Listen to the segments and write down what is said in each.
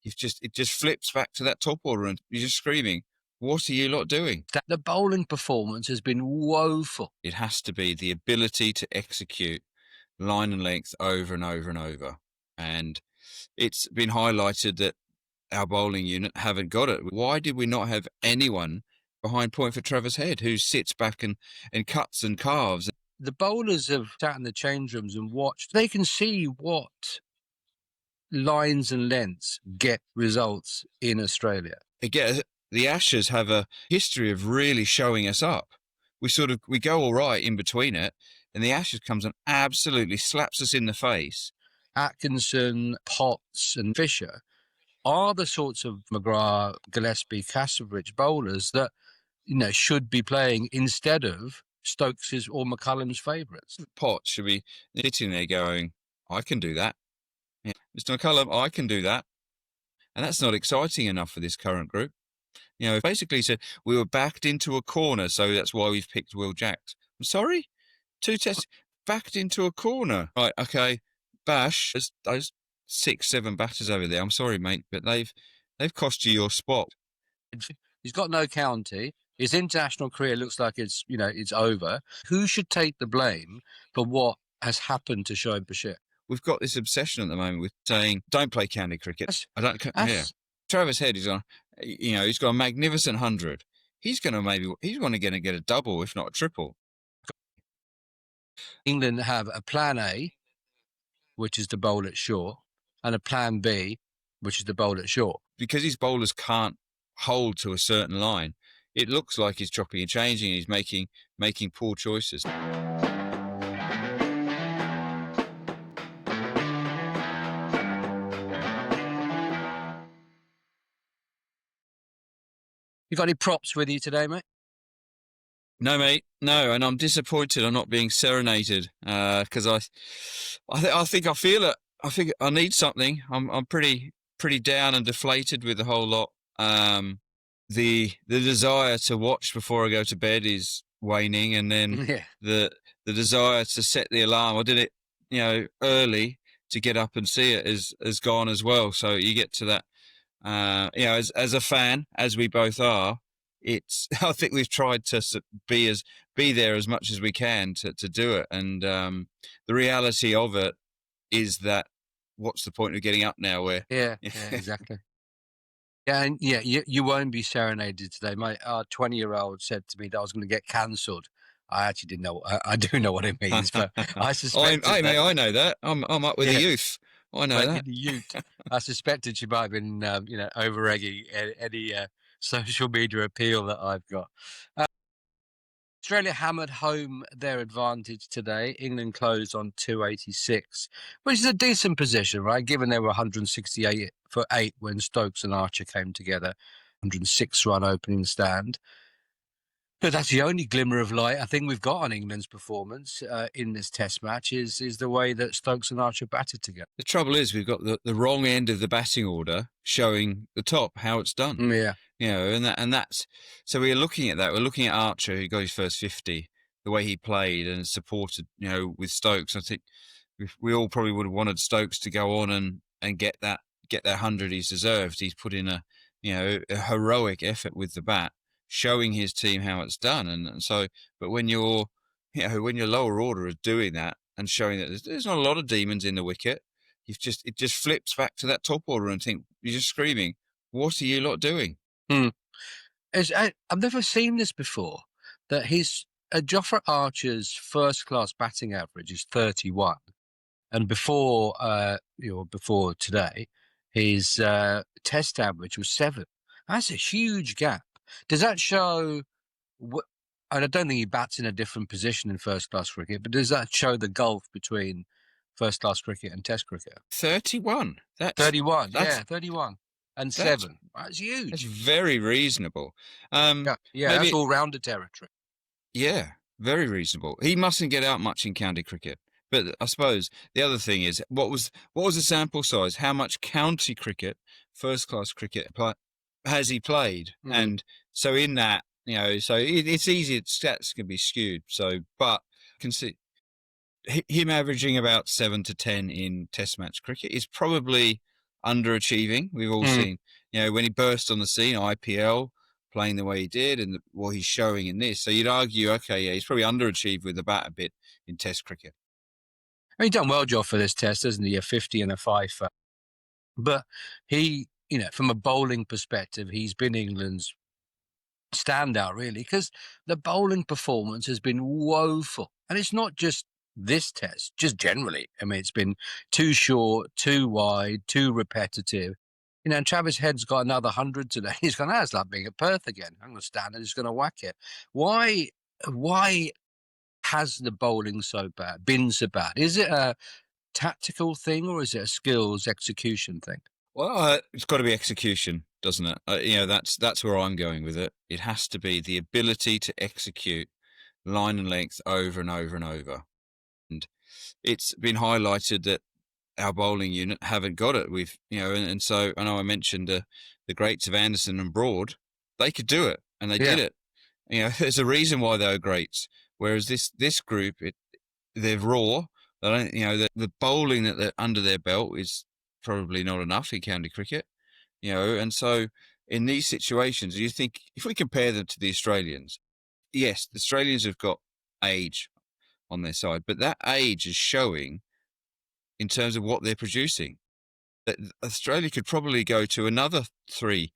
it just flips back to that top order, and you're just screaming, "What are you lot doing?" The bowling performance has been woeful. It has to be the ability to execute line and length over and over and over, and it's been highlighted that our bowling unit haven't got it. Why did we not have anyone behind point for Travis Head who sits back and cuts and carves? The bowlers have sat in the change rooms and watched. They can see what lines and lengths get results in Australia. Again, the Ashes have a history of really showing us up. We go all right in between it, and the Ashes comes and absolutely slaps us in the face. Atkinson, Potts and Fisher are the sorts of McGrath, Gillespie, Castlebridge bowlers that, should be playing instead of Stokes' or McCullum's favourites. Potts should be sitting there going, "I can do that. Yeah. Mr. McCullum, I can do that." And that's not exciting enough for this current group. Basically said we were backed into a corner, so that's why we've picked Will Jacks. I'm sorry? 2 tests, backed into a corner. Right, okay. Bash, those 6-7 batters over there, I'm sorry, mate, but they've cost you your spot. He's got no county. His international career looks like it's over. Who should take the blame for what has happened to Shoaib Bashir? We've got this obsession at the moment with saying, don't play county cricket. Travis Head is on, he's got a magnificent 100. He's going to get a double, if not a triple. England have a plan A, which is to bowl at short, and a plan B, which is to bowl at short. Because his bowlers can't hold to a certain line, it looks like he's chopping and changing. He's making poor choices. You got any props with you today, mate? No, mate. No, and I'm disappointed I'm not being serenaded because I think I feel it. I think I need something. I'm pretty down and deflated with the whole lot. The desire to watch before I go to bed is waning, and then the desire to set the alarm. I did it, early to get up and see it is gone as well. So you get to that. As a fan, as we both are, I think we've tried to be there as much as we can to do it. And the reality of it is that what's the point of getting up now? Yeah, exactly. Yeah, and you won't be serenaded today. My 20-year-old said to me that I was going to get cancelled. I actually didn't know. I do know what it means, but I suspect. I know that. I'm up with the youth. I know that. The youth. I suspected she might have been, over-egging any social media appeal that I've got. Australia hammered home their advantage today. England closed on 286, which is a decent position, right? Given they were 168 for 8 when Stokes and Archer came together, 106-run opening stand. But that's the only glimmer of light I think we've got on England's performance in this Test match is the way that Stokes and Archer batted together. The trouble is we've got the wrong end of the batting order showing the top how it's done. Yeah. And that's so we're looking at that. We're looking at Archer, who got his first 50, the way he played and supported, with Stokes. I think we all probably would have wanted Stokes to go on and get that 100 he's deserved. He's put in a heroic effort with the bat, showing his team how it's done. And so, but when your lower order is doing that and showing that there's not a lot of demons in the wicket, it just flips back to that top order and you're just screaming, "What are you lot doing?" I've never seen this before. That Jofra Archer's first-class batting average is 31, and before today, his Test average was 7. That's a huge gap. Does that show? And I don't think he bats in a different position in first-class cricket, but does that show the gulf between first-class cricket and Test cricket? 31. 31. 31. And 7. That's huge. That's very reasonable. That's all-rounder territory. Yeah, very reasonable. He mustn't get out much in county cricket. But I suppose the other thing is, what was the sample size? How much county cricket, first-class cricket, has he played? Mm. And so in that, so it's easy. Stats can be skewed. So, but you can see him averaging about 7 to 10 in Test match cricket is probably underachieving. We've all seen, when he burst on the scene, IPL, playing the way he did and what he's showing in this. So you'd argue, okay, yeah, he's probably underachieved with the bat a bit in Test cricket. He's done well job for this Test, hasn't he? A 50 and a 5. But he, from a bowling perspective, he's been England's standout, really, because the bowling performance has been woeful. And it's not just this Test, just generally. I mean, it's been too short, too wide, too repetitive. And Travis Head's got another 100 today. He's gone, it's like being at Perth again. I'm going to stand and he's going to whack it. Why has the bowling been so bad? Is it a tactical thing or is it a skills execution thing? Well, it's got to be execution, doesn't it? That's where I'm going with it. It has to be the ability to execute line and length over and over and over. And it's been highlighted that our bowling unit haven't got it. We've, and so I know I mentioned the greats of Anderson and Broad. They could do it, and they did it. There's a reason why they were greats. Whereas this group, they're raw. They don't, the bowling that they're under their belt is probably not enough in county cricket. And so in these situations, you think if we compare them to the Australians, yes, the Australians have got age on their side, but that age is showing in terms of what they're producing. That Australia could probably go to another three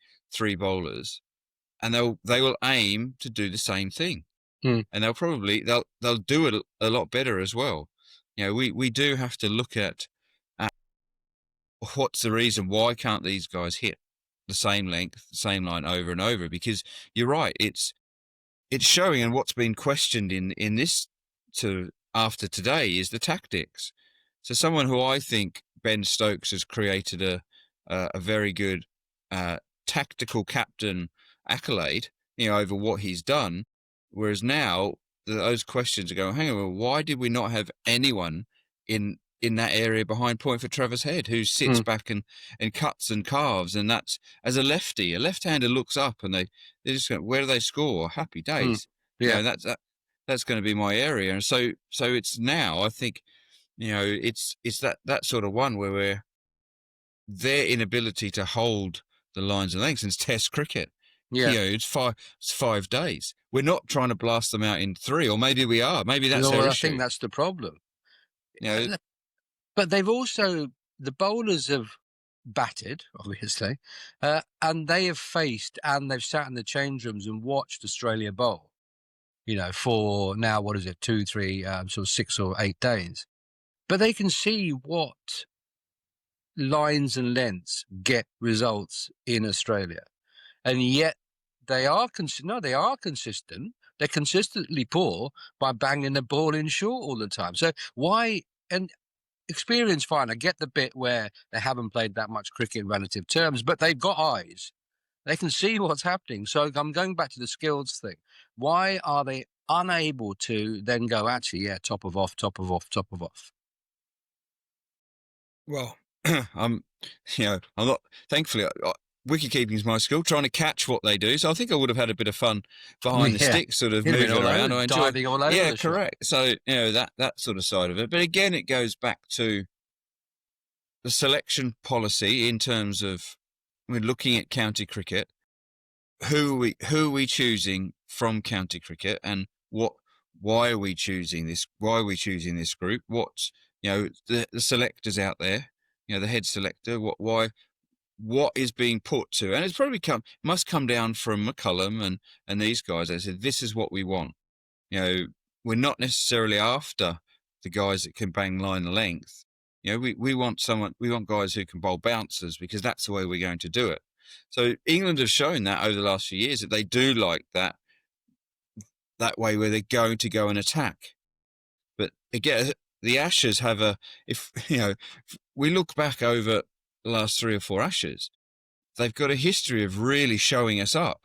bowlers, and they will aim to do the same thing, and they'll do it a lot better as well. We do have to look at what's the reason why can't these guys hit the same length, the same line over and over? Because you're right, it's showing, and what's been questioned in this after today is the tactics. So someone who I think Ben Stokes has created a very good tactical captain accolade, over what he's done. Whereas now those questions are going, hang on, well, why did we not have anyone in that area behind point for Travis Head, who sits back and cuts and carves? And that's, as a lefty, a left-hander looks up and they just go, where do they score? Happy days. Yeah. That's going to be my area. And so it's now, I think, it's that sort of one where their inability to hold the lines and lengths in Test cricket. Yeah. It's 5 days. We're not trying to blast them out in 3, or maybe we are. Maybe that's our issue. I think that's the problem. But they've also, the bowlers have batted, obviously, and they have faced, and they've sat in the change rooms and watched Australia bowl, for now, 2, 3, sort of 6 or 8 days. But they can see what lines and lengths get results in Australia. And yet they are consistent. They're consistently poor by banging the ball in short all the time. So why? And experience, fine. I get the bit where they haven't played that much cricket in relative terms, but they've got eyes. They can see what's happening. So I'm going back to the skills thing. Why are they unable to then go, actually, top of off? Well, I'm not, thankfully, wicketkeeping is my skill, trying to catch what they do. So I think I would have had a bit of fun behind the stick, sort of moving around. I enjoyed diving all over. Yeah, correct. So, that sort of side of it. But again, it goes back to the selection policy in terms of, we're looking at county cricket. Who are we choosing from county cricket, and why are we choosing this? Why are we choosing this group? What's, the selectors out there, the head selector, what is being put to, and it's probably must come down from McCullum and these guys. They said, this is what we want. We're not necessarily after the guys that can bang line and length. We want guys who can bowl bouncers, because that's the way we're going to do it. So England have shown that over the last few years, that they do like that way where they're going to go and attack. But again, the Ashes have if we look back over the last 3 or 4 Ashes, they've got a history of really showing us up.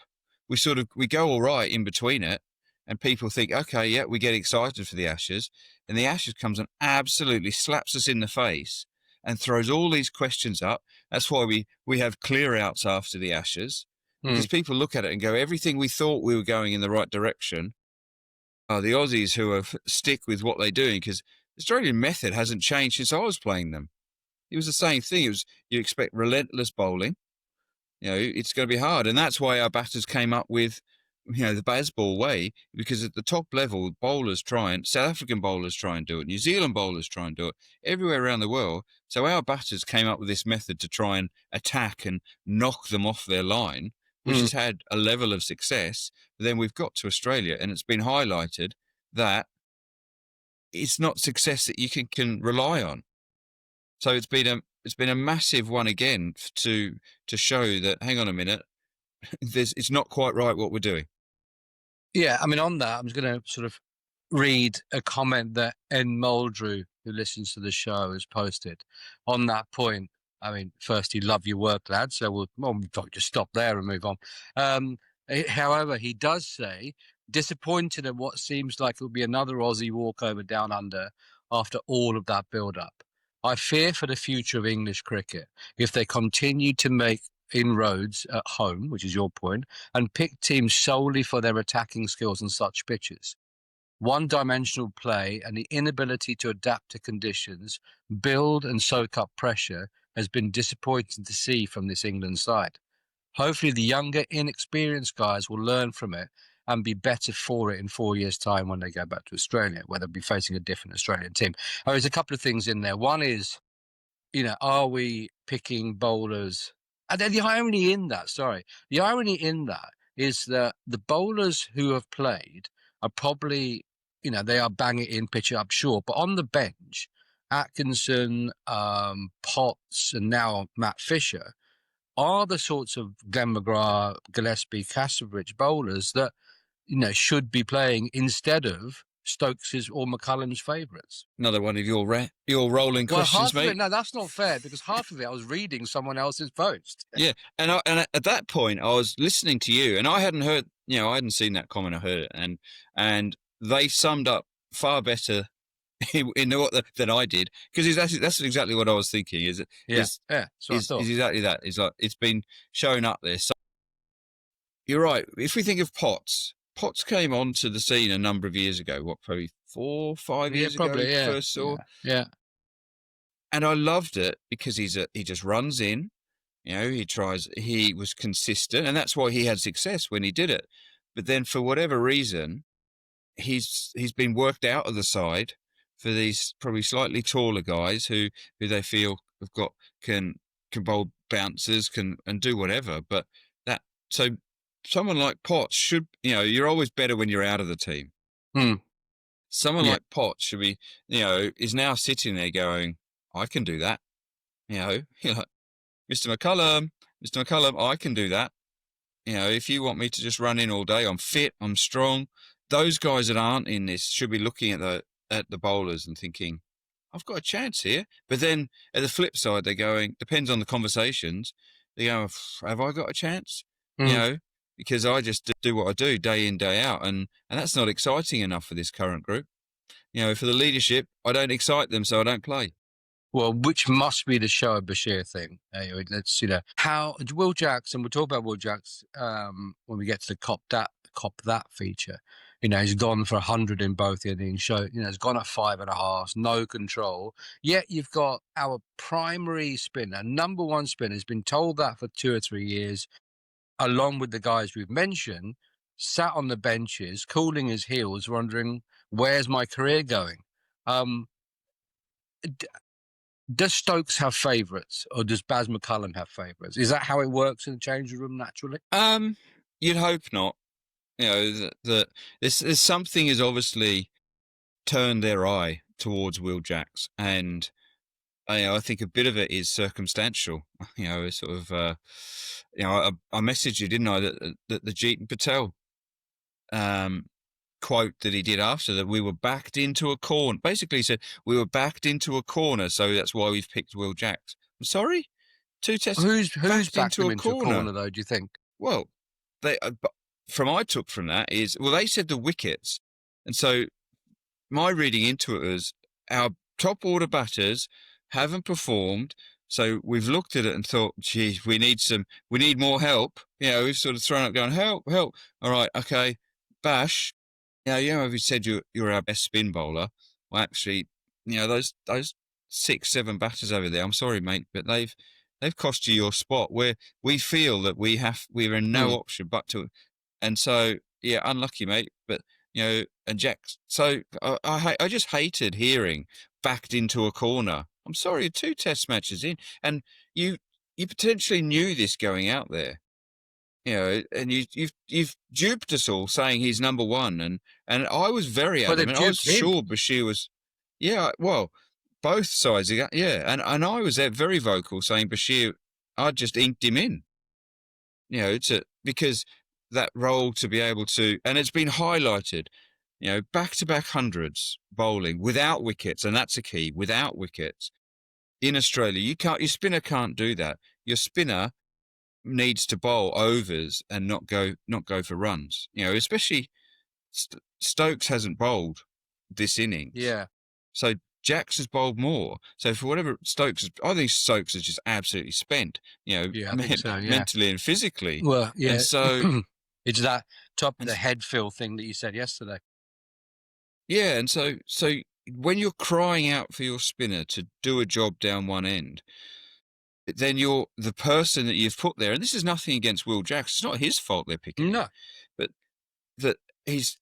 We go all right in between it, and people think, okay, yeah, we get excited for the Ashes, and the Ashes comes and absolutely slaps us in the face and throws all these questions up. That's why we have clear outs after the Ashes, because people look at it and go, everything we thought we were going in the right direction. The Aussies who stick with what they're doing, because the Australian method hasn't changed since I was playing them. it was the same thing. It was, you expect relentless bowling. It's going to be hard. And that's why our batters came up with, the Bazball way, because at the top level, South African bowlers try and do it, New Zealand bowlers try and do it, everywhere around the world. So our batters came up with this method to try and attack and knock them off their line, which has had a level of success. But then we've got to Australia, and it's been highlighted that it's not success that you can rely on. So it's been a massive one again to show that, hang on a minute, it's not quite right what we're doing. Yeah, I mean, on that, I'm just going to sort of read a comment that N. Muldrew, who listens to the show, has posted on that point. I mean, firstly, love your work, lad. So we'll just stop there and move on. However, he does say, disappointed at what seems like it'll be another Aussie walkover down under after all of that build-up. I fear for the future of English cricket if they continue to make inroads at home, which is your point, and pick teams solely for their attacking skills on such pitches. One-dimensional play and the inability to adapt to conditions, build and soak up pressure has been disappointing to see from this England side. Hopefully the younger, inexperienced guys will learn from it and be better for it in 4 years' time when they go back to Australia, where they'll be facing a different Australian team. There's a couple of things in there. One is, are we picking bowlers? And then the irony in that is that the bowlers who have played are probably, they are banging it in, pitch it up short. But on the bench, Atkinson, Potts, and now Matt Fisher are the sorts of Glenn McGrath, Gillespie, Castlebridge bowlers that, should be playing instead of Stokes's or McCullum's favourites. Another one of your rolling questions, mate. No, that's not fair, because half of it I was reading someone else's post. Yeah, and at that point I was listening to you, and I hadn't heard, I hadn't seen that comment. I heard it, and they summed up far better than I did, because that's exactly what I was thinking. Is exactly that. It's like it's been shown up there. So you're right. If we think of Potts came onto the scene a number of years ago. What, probably 4 or 5 years ago? First saw. Yeah. And I loved it because he just runs in. He tries. He was consistent, and that's why he had success when he did it. But then, for whatever reason, he's been worked out of the side for these probably slightly taller guys who they feel have got can bowl bouncers, and do whatever. But so someone like Potts should, you're always better when you're out of the team. Someone like Potts should be, is now sitting there going, I can do that. You're like, Mr. McCullum, I can do that. If you want me to just run in all day, I'm fit, I'm strong. Those guys that aren't in this should be looking at the bowlers and thinking, I've got a chance here. But then at the flip side, they're going, depends on the conversations, they go, have I got a chance? Because I just do what I do day in, day out. And that's not exciting enough for this current group. For the leadership, I don't excite them, so I don't play. Well, which must be the Shoaib Bashir thing. Let's, how Will Jackson, we'll talk about Will Jackson when we get to the cop that feature. He's gone for 100 in both innings. He's gone at 5.5, no control. Yet you've got our primary spinner, number one spinner, has been told that for 2 or 3 years, along with the guys we've mentioned, sat on the benches, cooling his heels, wondering, where's my career going? Does Stokes have favourites, or does Baz McCullum have favourites? Is that how it works in the changing room naturally? You'd hope not. That there's something has obviously turned their eye towards Will Jacks, and I think a bit of it is circumstantial. Sort of. I messaged you, didn't I, that the Jeetan Patel quote that he did after that, we were backed into a corner. Basically, he said we were backed into a corner, so that's why we've picked Will Jacks. I'm sorry, 2 tests. Who's backed into a corner, though? Do you think? Well, I took from that is, they said the wickets, and so my reading into it was our top order batters haven't performed. So we've looked at it and thought, gee, we need more help. We've sort of thrown up going, help. All right, okay, Bash. If you said you're our best spin bowler, well, actually, those 6-7 batters over there. I'm sorry, mate, but they've cost you your spot. Where we feel that we're in no option but to, and so yeah, unlucky, mate. But and Jack. So I just hated hearing backed into a corner. I'm sorry, you're 2 Test matches in, and you potentially knew this going out there. And you've duped us all saying he's number one, and I was very adamant. I was sure Bashir was, yeah. Well, both sides, yeah, and I was there very vocal saying Bashir, I just inked him in, because that role to be able to, and it's been highlighted, back-to-back hundreds bowling without wickets, and that's a key. Without wickets in Australia, your spinner can't do that. Your spinner needs to bowl overs and not go for runs. Especially Stokes hasn't bowled this innings. Yeah. So Jacks has bowled more. So for whatever I think Stokes is just absolutely spent. I think so, yeah. Mentally and physically. Well, yeah. And so it's that top of the head feel thing that you said yesterday. Yeah, and so when you're crying out for your spinner to do a job down one end, then you're the person that you've put there, and this is nothing against Will Jacks. It's not his fault they're picking him, but that he's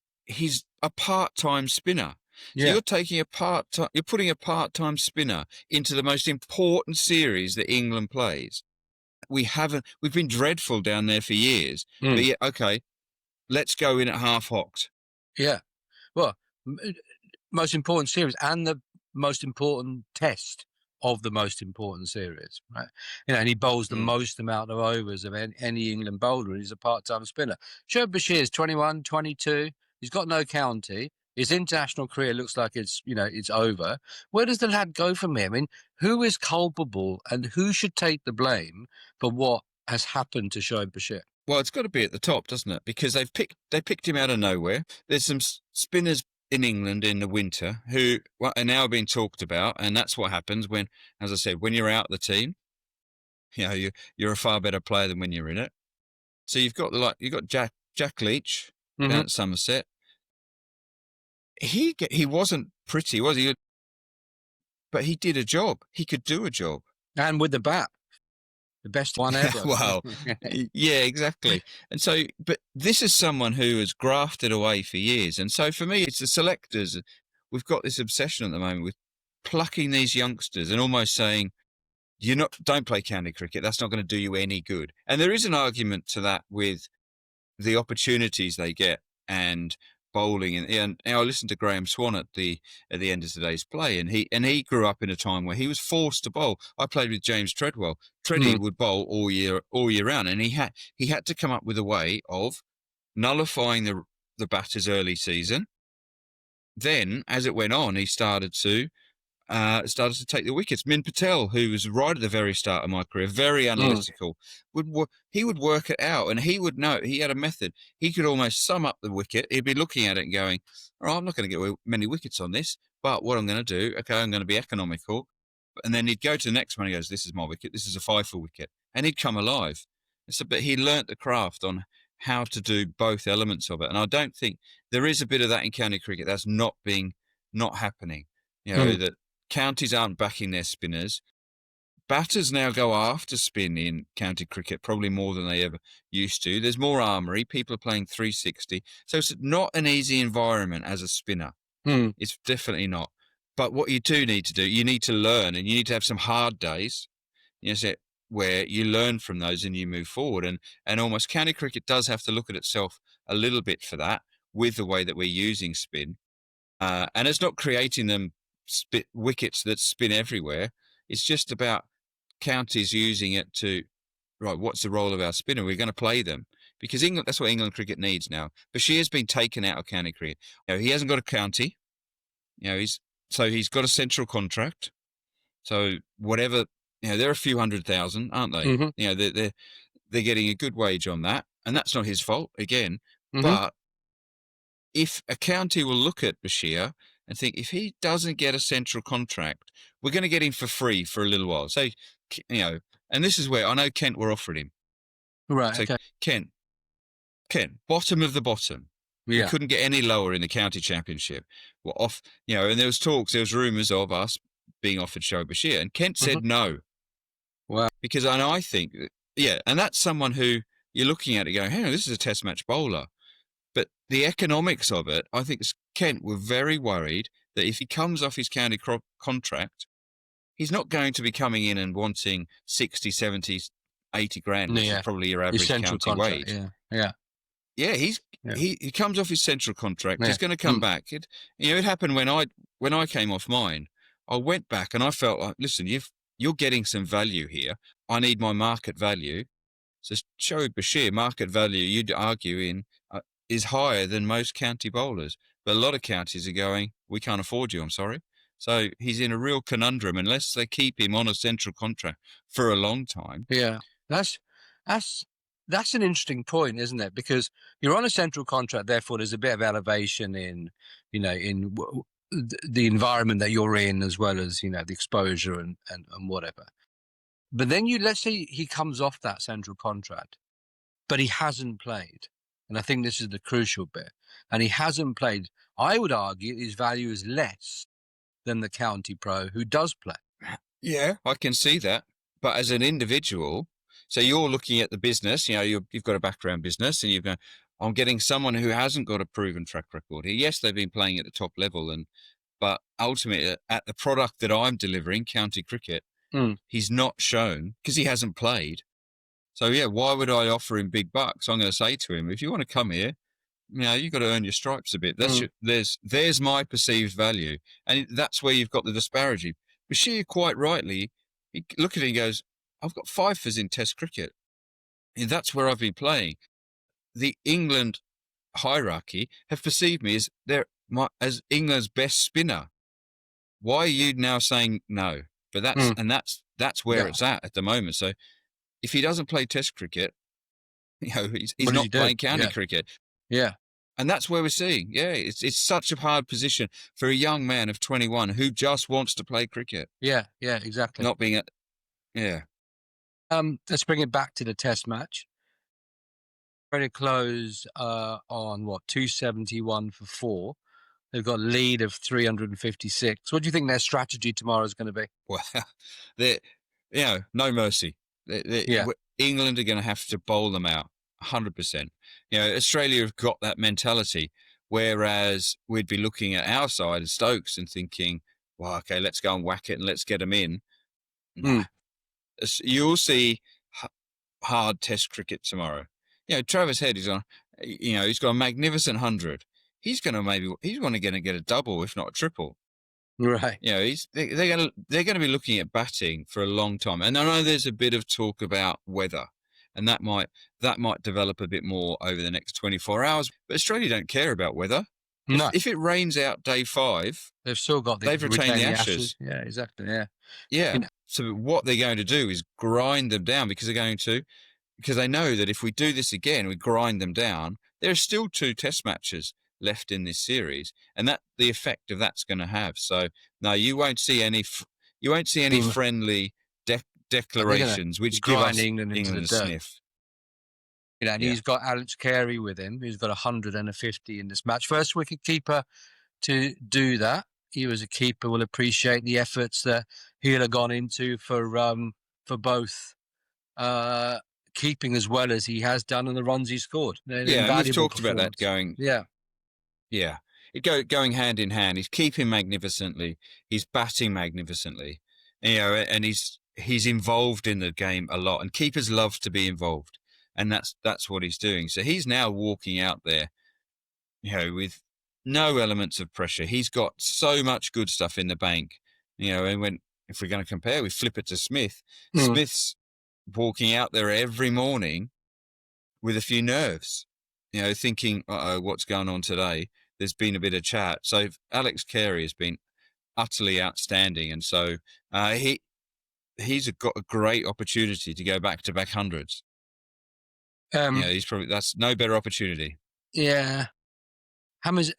a part-time spinner. So you're taking you're putting a part-time spinner into the most important series that England plays. We've been dreadful down there for years, but yeah, okay, let's go in at half-hocked. Yeah, well, most important series and the most important test of the most important series, right? And he bowls the most amount of overs of any England bowler, and he's a part-time spinner. Shoaib Bashir is 21, 22. He's got no county. His international career looks like it's over. Where does the lad go from here? I mean, who is culpable and who should take the blame for what has happened to Shoaib Bashir? Well, it's got to be at the top, doesn't it? Because they picked him out of nowhere. There's some spinners in England in the winter who are now being talked about, and that's what happens when, as I said, when you're out of the team, you're a far better player than when you're in it. So you've got Jack Leach down at Somerset. He wasn't pretty, was he? But he did a job. He could do a job, and with the bat. The best one ever. Well, yeah, exactly. And so, but this is someone who has grafted away for years. And so for me, it's the selectors. We've got this obsession at the moment with plucking these youngsters and almost saying, don't play county cricket. That's not going to do you any good. And there is an argument to that with the opportunities they get and bowling. And I listened to Graham Swan at the end of today's play, and he grew up in a time where he was forced to bowl. I played with James Treadwell. Treadwell would bowl all year round, and he had to come up with a way of nullifying the batter's early season. Then, as it went on, he started to take the wickets. Min Patel, who was right at the very start of my career, very analytical, he would work it out, and he would know. He had a method. He could almost sum up the wicket. He'd be looking at it and going, "All right, I'm not going to get many wickets on this, but what I'm going to do, okay, I'm going to be economical." And then he'd go to the next one. He goes, "This is my wicket. This is a 5-4 wicket," and he'd come alive. But he learnt the craft on how to do both elements of it, and I don't think there is a bit of that in county cricket that's not happening. That counties aren't backing their spinners. Batters now go after spin in county cricket, probably more than they ever used to. There's more armoury. People are playing 360. So it's not an easy environment as a spinner. It's definitely not. But what you do need to do, you need to learn, and you need to have some hard days, where you learn from those and you move forward. And almost county cricket does have to look at itself a little bit for that with the way that we're using spin. And it's not creating them wickets that spin everywhere. It's just about counties using it to, right, what's the role of our spinner? We're going to play them. Because that's what England cricket needs now. Bashir's been taken out of county cricket. He hasn't got a county. He's got a central contract. So whatever, they're a few 100,000, aren't they? They're getting a good wage on that. And that's not his fault, again. But if a county will look at Bashir and think, if he doesn't get a central contract, we're going to get him for free for a little while. So, and this is where I know Kent were offering him. Right. So okay. Kent, bottom of the bottom. Yeah. We couldn't get any lower in the county championship. We're off, and there was rumours of us being offered Shoaib Bashir, and Kent said no. Wow. Because I think, and that's someone who you're looking at it going, hey, this is a Test match bowler. But the economics of it, I think Kent were very worried that if he comes off his county contract, he's not going to be coming in and wanting 60, 70, 80 grand, which is probably your average county wage. Yeah, he comes off his central contract. He's going to come back. It happened when I came off mine. I went back and I felt like, listen, you're getting some value here. I need my market value. So Shoaib Bashir, market value, you'd argue is higher than most county bowlers. But a lot of counties are going, we can't afford you, I'm sorry. So he's in a real conundrum unless they keep him on a central contract for a long time. Yeah, that's an interesting point, isn't it? Because you're on a central contract, therefore there's a bit of elevation in the environment that you're in, as well as the exposure and whatever. But then let's say he comes off that central contract, but he hasn't played, and I think this is the crucial bit. And he hasn't played. I would argue his value is less than the county pro who does play. Yeah, I can see that. But as an individual, so you're looking at the business, you've got a background business, and you've gone, I'm getting someone who hasn't got a proven track record here. Yes, they've been playing at the top level, but ultimately at the product that I'm delivering, county cricket, he's not shown because he hasn't played. So why would I offer him big bucks? I'm going to say to him, if you want to come here, you've got to earn your stripes a bit. There's my perceived value, and that's where you've got the disparity. Bashir, quite rightly, he look at it and goes, I've got fifers in Test cricket, and that's where I've been playing. The England hierarchy have perceived me as England's best spinner. Why are you now saying no? But that's where it's at the moment. So if he doesn't play Test cricket, he's not playing county cricket. Yeah. And that's where we're seeing. Yeah, it's such a hard position for a young man of 21 who just wants to play cricket. Yeah, exactly. Not being let's bring it back to the Test match. Ready to close on 271 for 4. They've got a lead of 356. What do you think their strategy tomorrow is going to be? Well, no mercy. England are going to have to bowl them out 100%. Australia have got that mentality, whereas we'd be looking at our side of Stokes and thinking, well, okay, let's go and whack it and let's get them in. You'll see hard Test cricket tomorrow. Travis Head is on. He's got a magnificent 100. He's going to get a double, if not a triple. Right. They're going to be looking at batting for a long time. And I know there's a bit of talk about weather, and that might develop a bit more over the next 24 hours. But Australia don't care about weather. No. If it rains out day 5, they've still got they've retained the ashes. Yeah, exactly. Yeah. So what they're going to do is grind them down because they know that if we do this again, we grind them down. There are still 2 Test matches left in this series, and that the effect of that's going to have. So no, you won't see any friendly declarations which give us England a sniff. And he's got Alex Carey with him, who's got 100 and a 50 in this match. First wicket-keeper to do that. You as a keeper will appreciate the efforts that he'll have gone into for both keeping as well as he has done and the runs he scored. We've talked about that going. Yeah. Going hand in hand. He's keeping magnificently. He's batting magnificently. And he's involved in the game a lot. And keepers love to be involved. And that's what he's doing. So he's now walking out there, with no elements of pressure. He's got so much good stuff in the bank. And if we're going to compare, we flip it to Smith. Smith's walking out there every morning with a few nerves, thinking, what's going on today? There's been a bit of chat. So Alex Carey has been utterly outstanding. And so he's got a great opportunity to go back-to-back hundreds. That's no better opportunity. Yeah.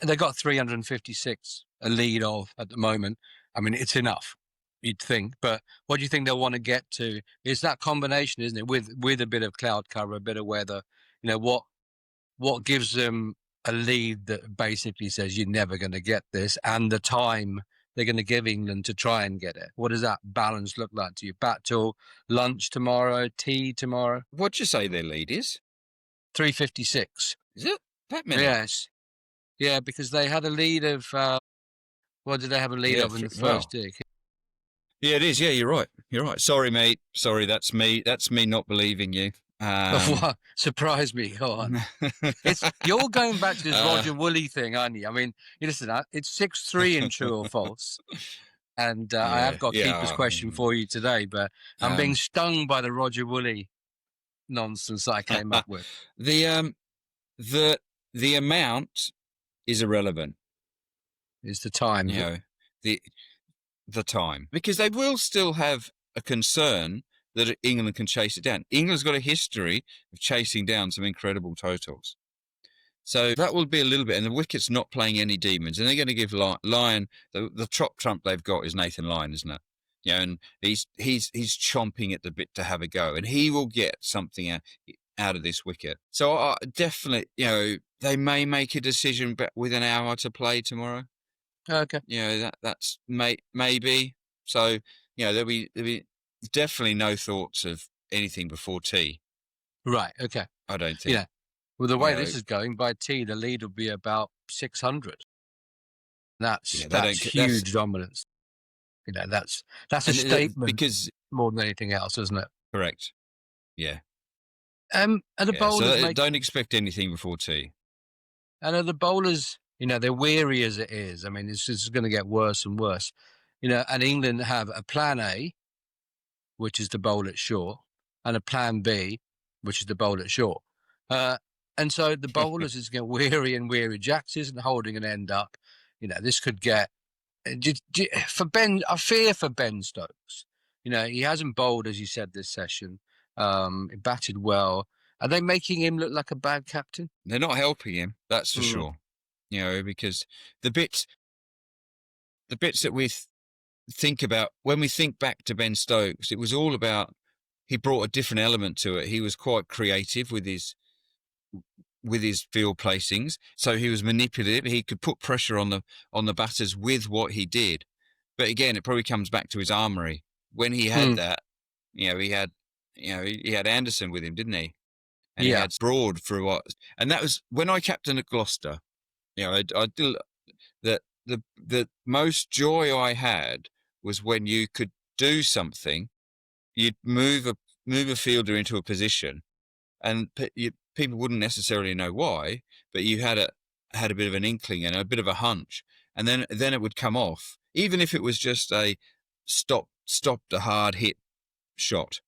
They got 356 a lead of at the moment. I mean, it's enough, you'd think. But what do you think they'll want to get to? It's that combination, isn't it? With a bit of cloud cover, a bit of weather. What gives them a lead that basically says you're never going to get this, and the time they're going to give England to try and get it? What does that balance look like to you? Bat till lunch tomorrow, tea tomorrow? What'd you say their lead is? 356. Is it that many? Yes. Yeah, because they had a lead of, what did they have a lead of in the first dig? Yeah, it is. Yeah, you're right. You're right. Sorry, mate. Sorry, that's me. That's me not believing you. Surprise me. Go on. You're going back to this Roger Woolley thing, aren't you? I mean, listen, it's 6-3 in true or false. And I have got a keeper's question for you today, but I'm being stung by the Roger Woolley nonsense I came up with. The amount is irrelevant. Is the time. You know, the time. Because they will still have a concern that England can chase it down. England's got a history of chasing down some incredible totals. So that will be a little bit, and the wicket's not playing any demons, and they're going to give Lyon, the top trump they've got is Nathan Lyon, isn't it? You know, and he's chomping at the bit to have a go, and he will get something out of this wicket. So definitely, you know, they may make a decision with an hour to play tomorrow. Okay. You know, that's maybe. So, you know, there'll be definitely no thoughts of anything before tea. Right. Okay. I don't think. Yeah. Well, the way this is going, by tea, the lead will be about 600. That's huge dominance. You know, that's a statement because more than anything else, isn't it? Correct. Yeah. And the bowlers don't expect anything before tea. And are the bowlers, you know, they're weary as it is. I mean, this is going to get worse and worse. You know, and England have a plan A, which is to bowl at short, and a plan B, which is to bowl at short. And so the bowlers is getting weary and weary. Jacks isn't holding an end up. You know, this could get for Ben. I fear for Ben Stokes. You know, he hasn't bowled, as you said, this session. He batted well. Are they making him look like a bad captain? They're not helping him, that's for sure. You know, because the bits that we think about when we think back to Ben Stokes, it was all about he brought a different element to it. He was quite creative with his field placings, so he was manipulative. He could put pressure on the batters with what he did. But again, it probably comes back to his armory. When he had that, you know, he had Anderson with him, didn't he? And he had Broad for what, and that was when I captained at Gloucester. You know, I did that. The most joy I had was when you could do something. You'd move a fielder into a position, and people wouldn't necessarily know why, but you had a bit of an inkling and a bit of a hunch, and then it would come off, even if it was just a stopped a hard hit shot.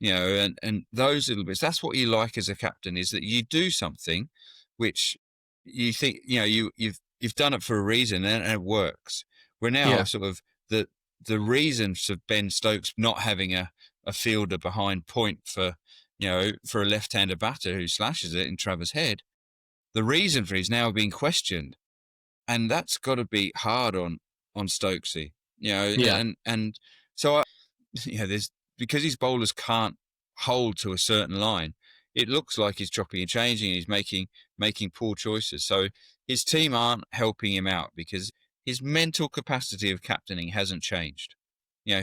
You know, and those little bits, that's what you like as a captain, is that you do something which you think, you know, you've done it for a reason and it works. We're now sort of the reason for Ben Stokes not having a fielder behind point for a left-hander batter who slashes it in Travers Head. The reason for it is now being questioned, and that's got to be hard on Stokesy. You know, and so because his bowlers can't hold to a certain line, it looks like he's chopping and changing. He's making poor choices. So his team aren't helping him out because his mental capacity of captaining hasn't changed. You know,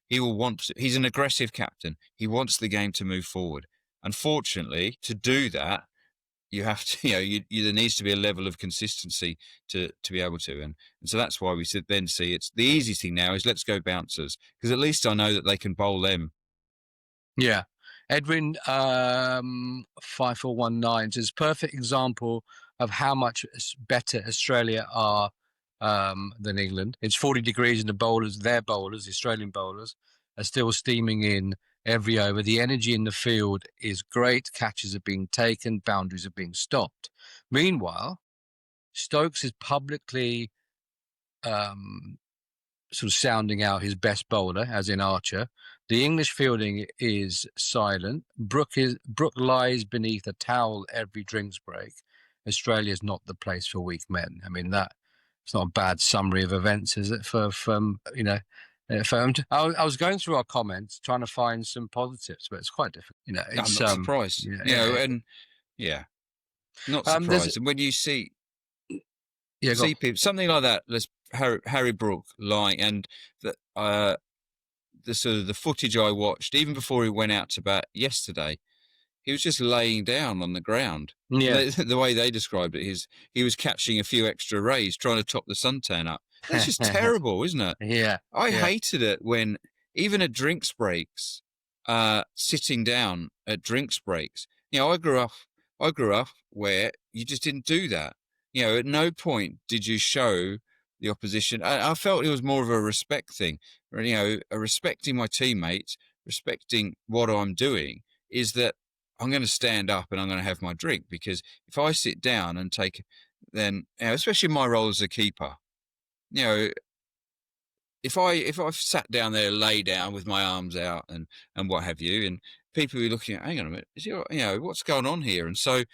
he's an aggressive captain. He wants the game to move forward. Unfortunately, to do that, you have to, there needs to be a level of consistency to be able to. And so that's why we then see it's the easy thing now is let's go bouncers, because at least I know that they can bowl them. Yeah. Edwin 5419 says perfect example of how much better Australia are than England. It's 40 degrees and their bowlers, the Australian bowlers, are still steaming in every over. The energy in the field is great. Catches are being taken. Boundaries are being stopped. Meanwhile, Stokes is publicly sort of sounding out his best bowler, as in Archer. The English fielding is silent. Brook lies beneath a towel every drinks break. Australia is not the place for weak men. I mean, it's not a bad summary of events, is it? I was going through our comments trying to find some positives, but it's quite difficult. You know, I'm not surprised. Not surprised. And when you see, Yeah, go on. see people something like that. Harry Brook lying, and the sort of the footage I watched even before he went out to bat yesterday, he was just laying down on the ground. Yeah. The way they described it, he was catching a few extra rays, trying to top the suntan up. That's just terrible, isn't it? Yeah. I Yeah. hated it when even at drinks breaks, sitting down at drinks breaks. I grew up where you just didn't do that. At no point did you show the opposition. I felt it was more of a respect thing. Respecting my teammates, respecting what I'm doing is that I'm going to stand up and I'm going to have my drink, because if I sit down and then especially my role as a keeper, if I sat down there, lay down with my arms out and what have you, and people were looking at, hang on a minute, what's going on here? And so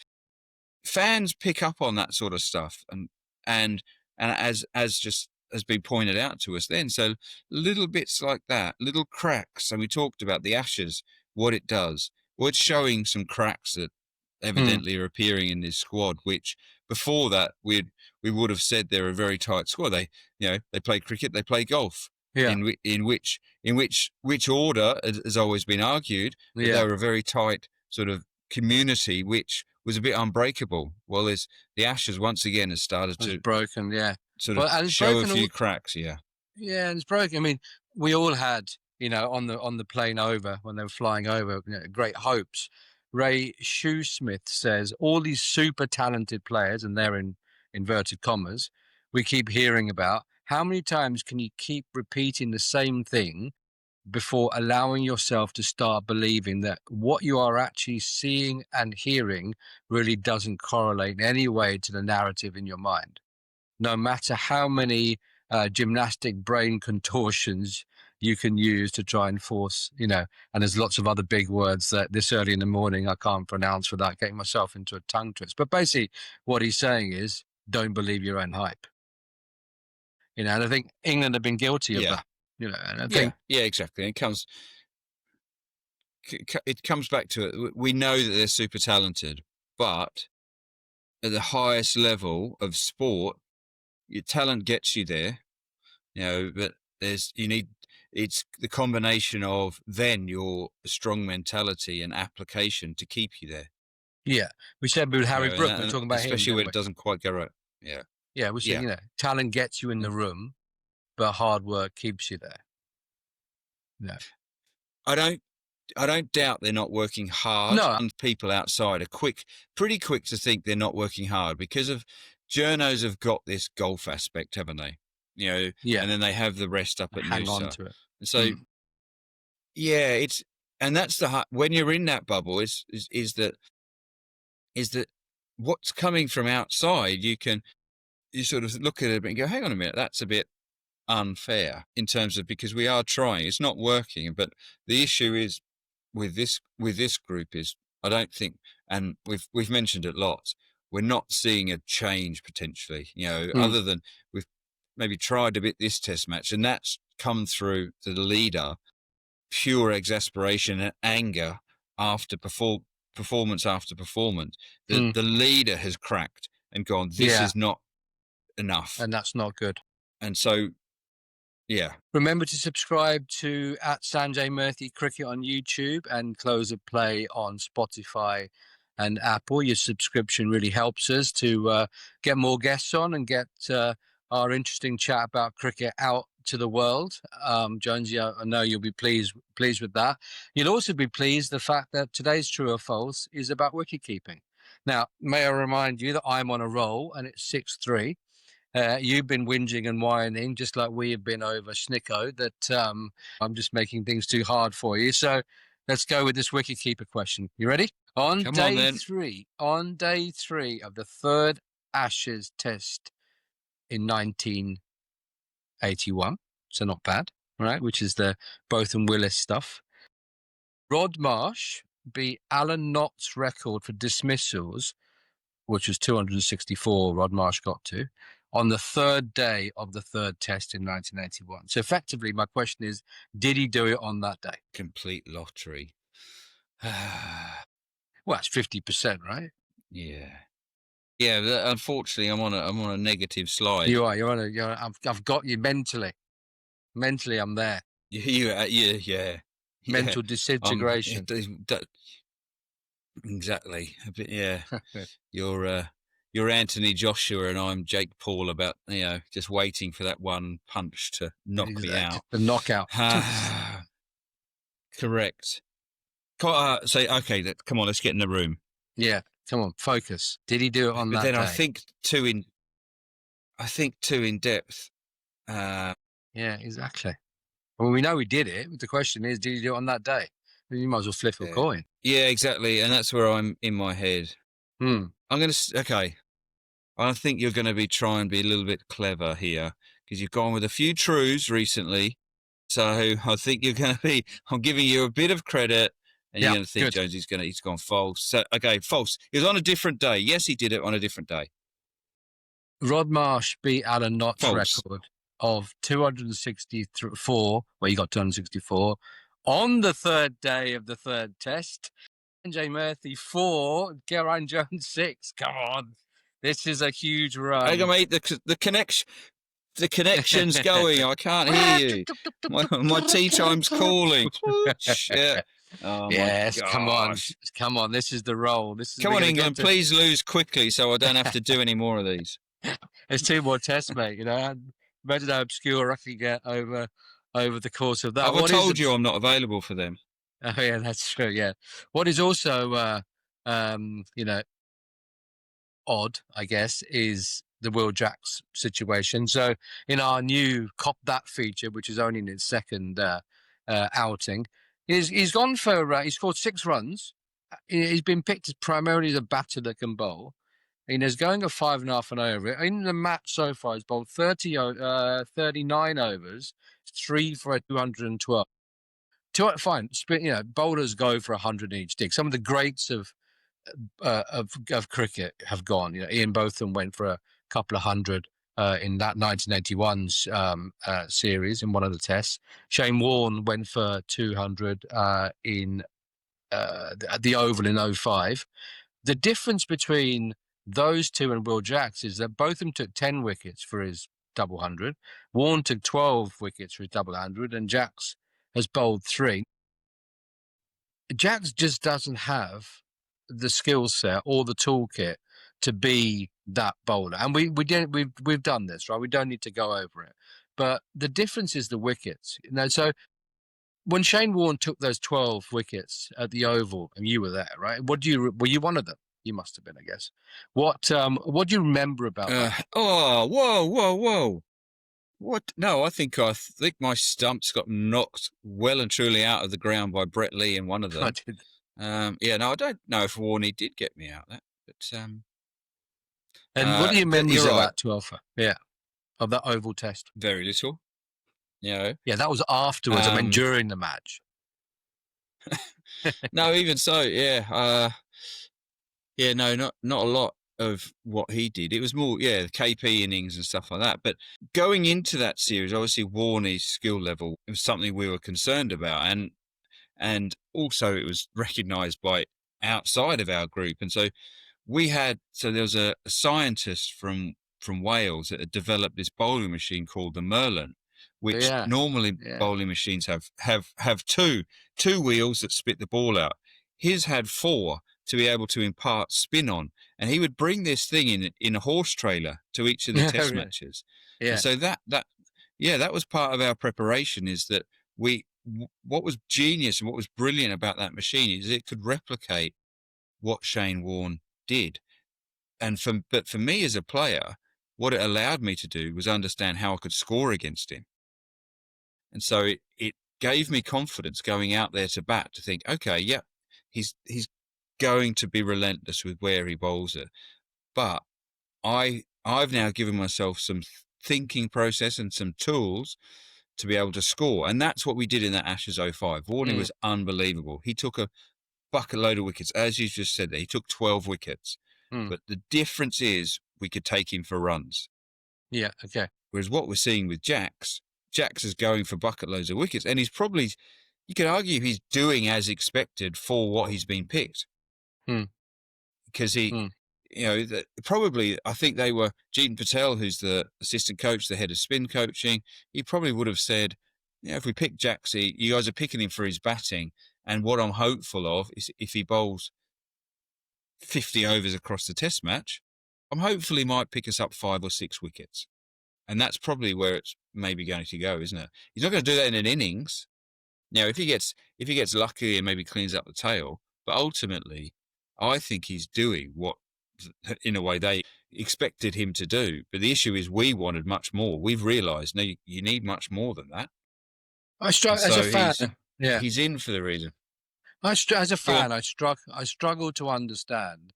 fans pick up on that sort of stuff, and as just has been pointed out to us then. So little bits like that, little cracks. And we talked about the Ashes, what it does. Well, it's showing some cracks that evidently are appearing in this squad, which before that we would have said they're a very tight squad. They play cricket, they play golf. Yeah. In which order has always been argued, but they were a very tight sort of community, which was a bit unbreakable. Well, the Ashes once again has started to broken, sort of show a few cracks. Yeah, and it's broken. I mean, we all had, on the plane over, when they were flying over, great hopes. Ray Shoesmith says all these super talented players, and they're in inverted commas, we keep hearing about. How many times can you keep repeating the same thing before allowing yourself to start believing that what you are actually seeing and hearing really doesn't correlate in any way to the narrative in your mind? No matter how many gymnastic brain contortions you can use to try and force, and there's lots of other big words that this early in the morning I can't pronounce without getting myself into a tongue twist. But basically what he's saying is, don't believe your own hype. And I think England have been guilty of that. And I think exactly. It comes back to it. We know that they're super talented, but at the highest level of sport, your talent gets you there. But it's the combination of then your strong mentality and application to keep you there. Yeah, we said with Harry Brook, we're talking about especially him, when it doesn't quite go right. Yeah, we're saying talent gets you in the room, but hard work keeps you there. No, I don't doubt they're not working hard. No, and people outside are pretty quick to think they're not working hard because of journos have got this golf aspect, haven't they? And then they have the rest up at hang on Noosa. to it. And so, that's when you're in that bubble is that what's coming from outside, you sort of look at it and go, hang on a minute, that's a bit unfair in terms of, because we are trying, it's not working. But the issue is with this group is, I don't think, and we've mentioned it lots, we're not seeing a change potentially, other than we've maybe tried a bit this test match, and that's come through to the leader, pure exasperation and anger after performance after performance. The leader has cracked and gone, this is not enough. And that's not good. And so, remember to subscribe to @Sanjay Murthy Cricket on YouTube and Close of Play on Spotify and Apple. Your subscription really helps us to get more guests on and get our interesting chat about cricket out to the world. Jonesy, I know you'll be pleased with that. You'll also be pleased the fact that today's True or False is about wicket-keeping. Now, may I remind you that I'm on a roll and it's 6-3. You've been whinging and whining, just like we have been over Snicko, that I'm just making things too hard for you. So let's go with this wicketkeeper question. You ready? On day three of the third Ashes test in 1981, so not bad, right? Which is the Botham Willis stuff. Rod Marsh beat Alan Knott's record for dismissals, which was 264 Rod Marsh got to, on the third day of the third test in 1981. So effectively, my question is, did he do it on that day? Complete lottery. Well, it's 50%, right? Yeah. Yeah, unfortunately, I'm on a negative slide. You are. You're on I've got you mentally. Mentally, I'm there. Yeah. Mental disintegration. Exactly. A bit, yeah. You're Anthony Joshua, and I'm Jake Paul. About just waiting for that one punch to knock me out. The knockout. Correct. Say okay. Come on, let's get in the room. Yeah, come on, focus. Did he do it on But that then day? I think too in depth. Yeah, exactly. Well, we know he did it. The question is, did he do it on that day? You might as well flip a coin. Yeah, exactly. And that's where I'm in my head. I'm going to, okay. I think you're going to be trying to be a little bit clever here because you've gone with a few truths recently. So I think you're going to be, I'm giving you a bit of credit and you're going to think Jones, he's gone false. So, okay, false. It was on a different day. Yes, he did it on a different day. Rod Marsh beat Alan Knott's record of 264, well, he got 264, on the third day of the third test. Sanjay Murthy 4, Geraint Jones 6. Come on. This is a huge run. Hey, mate, the connection's going. I can't hear you. My tea time's calling. Yeah. Oh, yes, come on. This is the roll. Come on, England, please lose quickly so I don't have to do any more of these. There's 2 more tests, mate. Imagine how obscure I can get over the course of that. I've told you I'm not available for them. Oh yeah, that's true. Yeah. What is also, odd, I guess, is the Will Jacks situation. So in our new Cop That feature, which is only in its second outing, he's gone for he scored 6 runs. He's been picked as primarily as a batter that can bowl. He's going a 5.5 and over. In the match so far, he's bowled 39 overs, 3 for 212. Fine, bowlers go for 100 each dig. Some of the greats of cricket have gone. Ian Botham went for a couple of hundred in that 1981 series in one of the tests. Shane Warne went for 200 in the Oval in 05. The difference between those two and Will Jacks is that Botham took 10 wickets for his double 100. Warne took 12 wickets for his double 100, and Jacks has bowled 3. Jacks just doesn't have the skill set or the toolkit to be that bowler, and we've done this, right? We don't need to go over it, but the difference is the wickets. So when Shane Warne took those 12 wickets at the Oval, and you were there, right? Were you one of them? You must have been, I guess. What do you remember about that? Oh, whoa! What? No, I think my stumps got knocked well and truly out of the ground by Brett Lee in one of them. I did. I don't know if Warne did get me out there, but and what do you remember of that 12? Yeah, of that Oval test. Very little. Yeah, that was afterwards. I mean, during the match. No, even so, yeah. No, not a lot of what he did. It was more, the KP innings and stuff like that. But going into that series, obviously Warne's skill level was something we were concerned about, and also it was recognised by outside of our group. And so there was a scientist from Wales that had developed this bowling machine called the Merlin, which normally bowling machines have two wheels that spit the ball out. His had 4 to be able to impart spin on, and he would bring this thing in a horse trailer to each of the test matches. Yeah. And so that was part of our preparation. Is that what was genius and what was brilliant about that machine is it could replicate what Shane Warne did, but for me as a player, what it allowed me to do was understand how I could score against him, and so it gave me confidence going out there to bat to think, okay, he's going to be relentless with where he bowls it, but I've now given myself some thinking process and some tools to be able to score, and that's what we did in that Ashes 05. Warne was unbelievable. He took a bucket load of wickets, as you just said there. He took 12 wickets, but the difference is we could take him for runs. Yeah, okay. Whereas what we're seeing with Jacks is going for bucket loads of wickets, and he's probably, you could argue, he's doing as expected for what he's been picked. Because probably, I think they were, Jeetan Patel, who's the assistant coach, the head of spin coaching, he probably would have said, if we pick Jaxie, you guys are picking him for his batting. And what I'm hopeful of is if he bowls 50 overs across the test match, I'm hopefully might pick us up 5 or 6 wickets. And that's probably where it's maybe going to go, isn't it? He's not going to do that in an innings. Now, if he gets lucky and maybe cleans up the tail, but ultimately, I think he's doing what, in a way, they expected him to do. But the issue is we wanted much more. We've realised, no, you need much more than that. As a fan, he's in for the reason. As a fan, I struggle to understand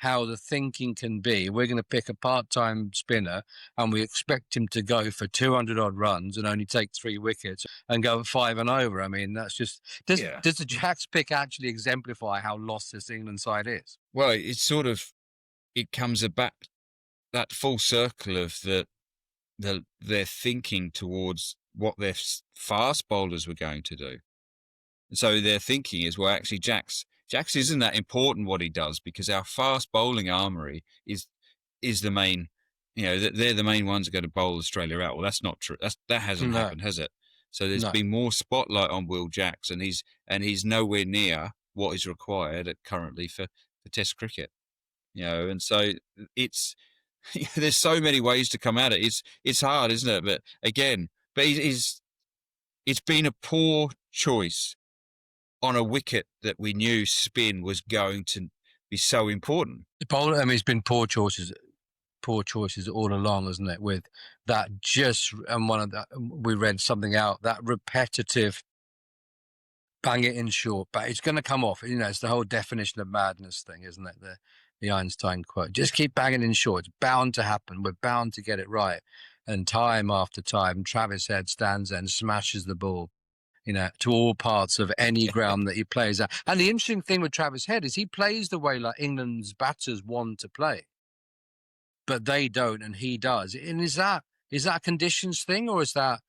how the thinking can be. We're going to pick a part-time spinner and we expect him to go for 200 odd runs and only take 3 wickets and go 5 and over. I mean, that's just, does the Jacks pick actually exemplify how lost this England side is? Well, it's sort of, it comes back that full circle of their thinking towards what their fast bowlers were going to do. So their thinking is, well, actually, Jacks isn't that important what he does, because our fast bowling armoury is the main, they're the main ones that are going to bowl Australia out. Well, that's not true. That hasn't happened, has it? So there's been more spotlight on Will Jacks, and he's nowhere near what is required currently for Test cricket. And so it's there's so many ways to come at it. It's hard, isn't it? But again, it's been a poor choice on a wicket that we knew spin was going to be so important. It's been poor choices all along, isn't it? With that we read something out, that repetitive bang it in short, but it's going to come off. It's the whole definition of madness thing, isn't it? The Einstein quote, just keep banging in short. It's bound to happen. We're bound to get it right. And time after time, Travis Head stands there and smashes the ball, to all parts of any ground that he plays at. And the interesting thing with Travis Head is he plays the way like England's batters want to play, but they don't, and he does. And is that a conditions thing, or is that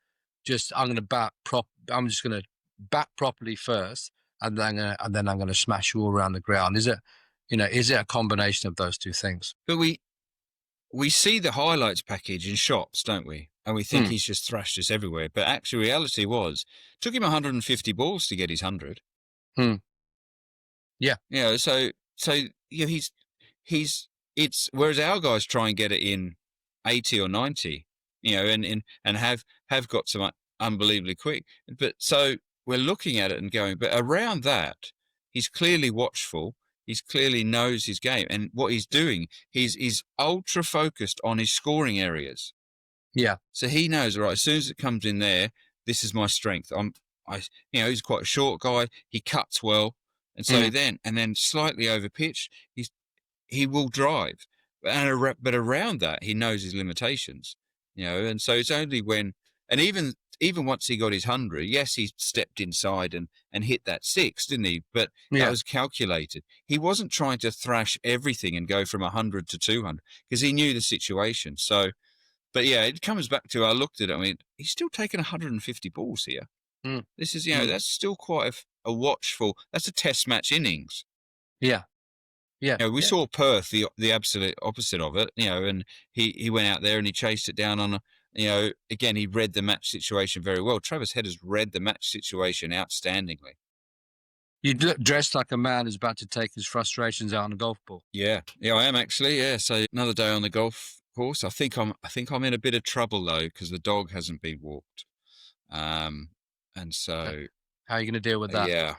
just I'm just going to bat properly first, and then I'm going to smash you all around the ground? Is it a combination of those two things? But we see the highlights package in shots, don't we? And we think he's just thrashed us everywhere. But actually, reality took him 150 balls to get his 100. Yeah. So it's whereas our guys try and get it in 80 or 90, and have got some unbelievably quick. But so we're looking at it and going, but around that, he's clearly watchful. He clearly knows his game, and what he's doing, he's ultra focused on his scoring areas. Yeah. So he knows, right, as soon as it comes in there, this is my strength. He's quite a short guy. He cuts well, and so then slightly over pitch, he will drive, but around that, he knows his limitations. And so it's only when, and even once he got his 100, yes, he stepped inside and hit that 6, didn't he? But that was calculated. He wasn't trying to thrash everything and go from 100 to 200 because he knew the situation. So, but yeah, it comes back to, I looked at it, I mean, he's still taking 150 balls here. This is, that's still quite a watchful, that's a test match innings. Yeah. Yeah. We saw Perth, the absolute opposite of it, and he went out there and he chased it down on again, he read the match situation very well. Travis Head has read the match situation outstandingly. You look dressed like a man who's about to take his frustrations out on a golf ball. Yeah, I am actually. Yeah, so another day on the golf course. I think I'm in a bit of trouble though because the dog hasn't been walked, and so how are you going to deal with that? Yeah,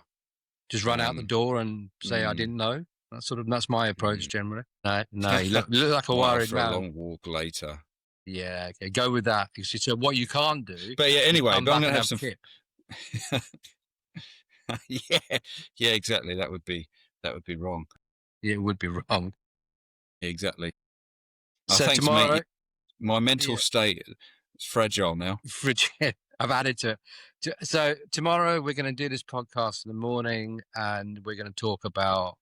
just run out the door and say I didn't know. That's my approach generally. No, you look like a worried man. For a long walk later. Yeah, okay, go with that. So what you can't do. But yeah, anyway, but I'm going to have some. yeah, exactly. That would be wrong. Yeah, it would be wrong. Yeah, exactly. So tomorrow, mate, my mental state is fragile now. I've added to. So tomorrow we're going to do this podcast in the morning, and we're going to talk about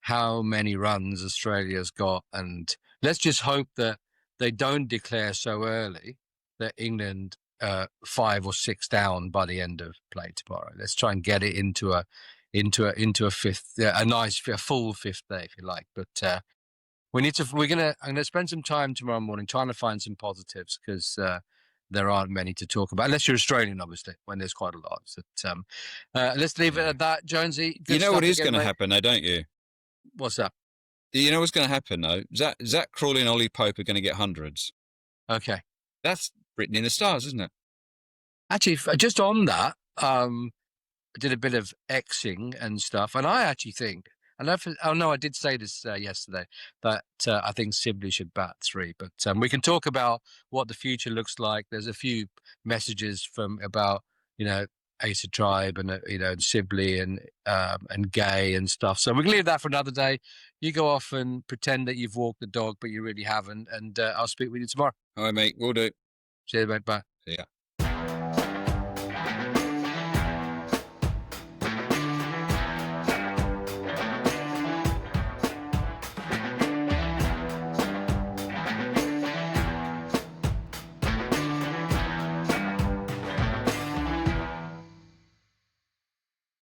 how many runs Australia's got, and let's just hope that they don't declare so early that England 5 or 6 down by the end of play tomorrow. Let's try and get it into a fifth, a full fifth day, if you like. But I'm gonna spend some time tomorrow morning trying to find some positives because there aren't many to talk about, unless you're Australian, obviously, when there's quite a lot. But let's leave it at that, Jonesy. You know what is going to mate. happen, though, don't you? What's that? You know what's going to happen, though? Zach Crawley and Ollie Pope are going to get hundreds. Okay. That's written in the stars, isn't it? Actually, just on that, I did a bit of Xing and stuff, and I actually think, I did say this yesterday, that I think Sibley should bat 3, but we can talk about what the future looks like. There's a few messages about, Ace of Tribe and, Sibley and Gay and stuff. So we can leave that for another day. You go off and pretend that you've walked the dog, but you really haven't, and I'll speak with you tomorrow. All right, mate. We'll do. Cheers, mate. Bye. See ya.